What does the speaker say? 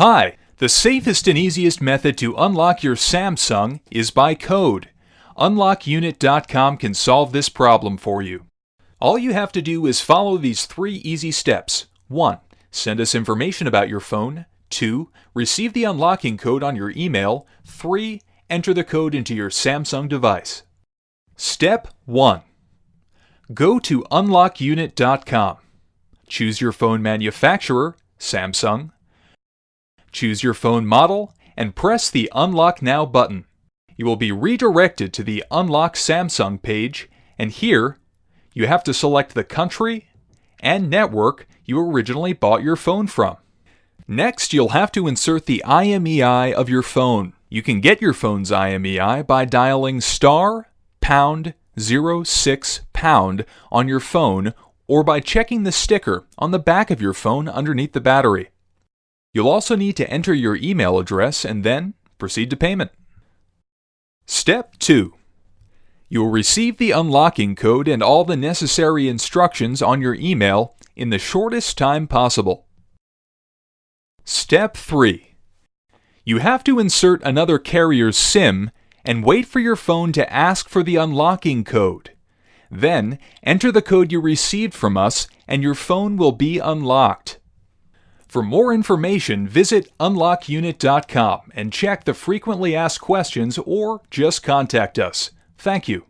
Hi! The safest and easiest method to unlock your Samsung is by code. UnlockUnit.com can solve this problem for you. All you have to do is follow these 3 easy steps. 1. Send us information about your phone. 2. Receive the unlocking code on your email. 3. Enter the code into your Samsung device. Step 1. Go to UnlockUnit.com. Choose your phone manufacturer, Samsung. Choose your phone model and press the Unlock Now button. You will be redirected to the Unlock Samsung page, and here you have to select the country and network you originally bought your phone from. Next, you'll have to insert the IMEI of your phone. You can get your phone's IMEI by dialing *#06# on your phone or by checking the sticker on the back of your phone underneath the battery. You'll also need to enter your email address and then proceed to payment. Step 2. You will receive the unlocking code and all the necessary instructions on your email in the shortest time possible. Step 3. You have to insert another carrier's SIM and wait for your phone to ask for the unlocking code. Then, enter the code you received from us and your phone will be unlocked. For more information, visit UnlockUnit.com and check the frequently asked questions or just contact us. Thank you.